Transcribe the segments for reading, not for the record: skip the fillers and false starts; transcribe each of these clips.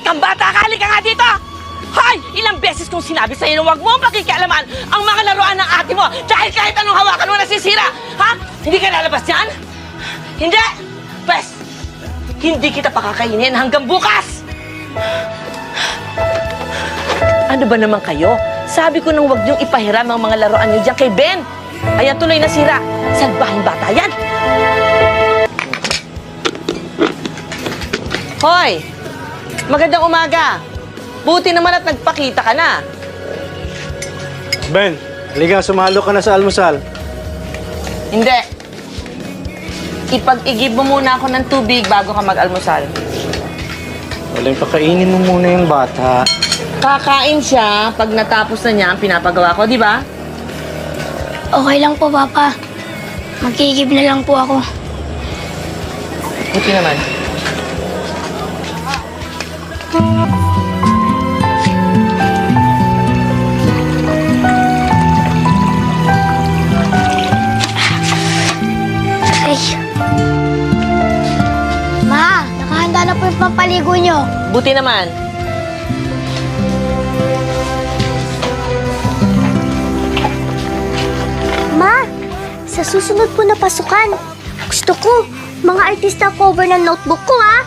kang bata, halika nga dito! Hoy! Ilang beses kong sinabi sa'yo na huwag mo pakikialaman ang mga laruan ng ate mo dahil kahit anong hawakan mo nasisira! Ha? Hindi ka lalabas yan? Hindi! Pwes, hindi kita pakakainin hanggang bukas! Ano ba naman kayo? Sabi ko nang huwag niyong ipahiram ang mga laruan niyo dyan kay Ben. Ayan tuloy nasira. Salbahing bata yan. Hoy! Magandang umaga. Buti naman at nagpakita ka na. Ben, halika, sumalo ka na sa almusal. Hindi. Ipag-igib mo muna ako ng tubig bago ka mag-almusal. Walang pakainin mo muna yung bata. Kakain siya pag natapos na niya ang pinapagawa ko, di ba? Okay lang po, Papa. Magkikib na lang po ako. Buti naman. Ay. Ma, nakahanda na po yung pampaligo nyo. Buti naman. Ma, sa susunod po na pasukan, gusto ko mga artista cover ng notebook ko, ha?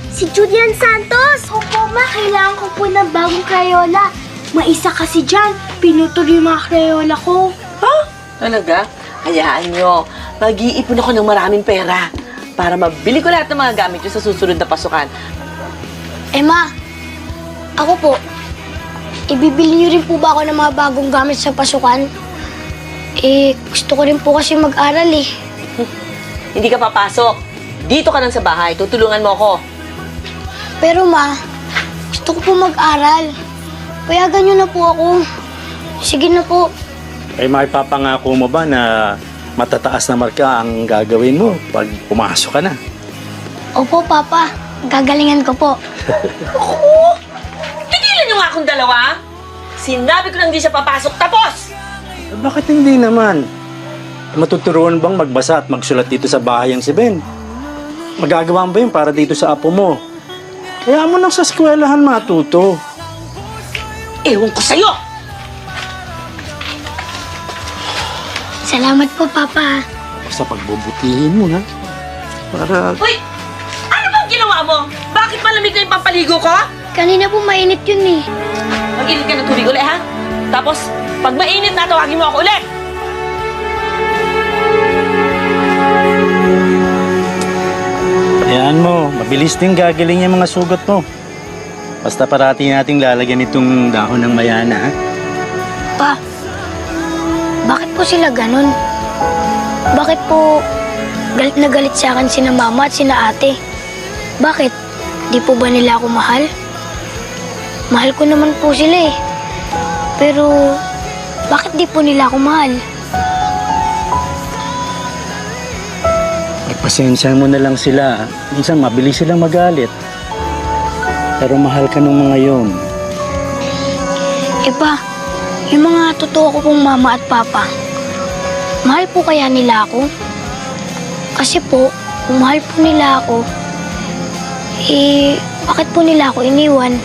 Si Julian Santos! Opo, ma, kailangan ko po ng bagong Crayola. Maisa kasi dyan, pinutol yung mga Crayola ko. Ha? Talaga? Hayaan nyo. Mag-iipon ako ng maraming pera para mabili ko lahat ng mga gamit nyo sa susunod na pasukan. Eh, ma, ako po, ibibili niyo rin po ba ako ng mga bagong gamit sa pasukan? Eh, gusto ko rin po kasi mag-aral eh. Hindi ka papasok. Dito ka lang sa bahay. Tutulungan mo ako. Pero ma, gusto ko po mag-aral. Payagan niyo na po ako. Sige na po. Ay, maipapangako mo ba na matataas na marka ang gagawin mo pag pumasok ka na? Opo, Papa. Gagalingan ko po. Ako? Tigilan nyo nga akong dalawa. Sinabi ko lang di siya papasok. Tapos! Bakit hindi naman? Matuturuan bang magbasa at magsulat dito sa bahay ang si Ben? Magagawa mo ba yun para dito sa apo mo? Kaya mo nang sa eskwelahan matuto. Ewan ko sa'yo! Salamat po, Papa. Basta pagbubutihin mo, ha? Para... Uy! Ano bang ginawa mo? Bakit malamig na yung pampaligo ko? Kanina po mainit yun eh. Mag-init ka ng tubig ulit, ha? Tapos, pag mainit na, tawagin mo ako ulit! Ayan mo, mabilis din gagaling yung mga sugat mo. Basta parati nating lalagyan itong dahon ng mayana, ha? Pa, bakit po sila ganun? Bakit po galit na galit sa akin sina mama at sina ate? Bakit? Di po ba nila ako mahal? Mahal ko naman po sila eh. Pero, bakit di po nila ako mahal? Pasensya mo na lang sila. Minsan mabilis silang magalit. Pero mahal ka ng mga yon. Eh pa, yung mga totoo ko pong mama at papa, mahal po kaya nila ako? Kasi po, kung mahal po nila ako, eh, bakit po nila ako iniwan?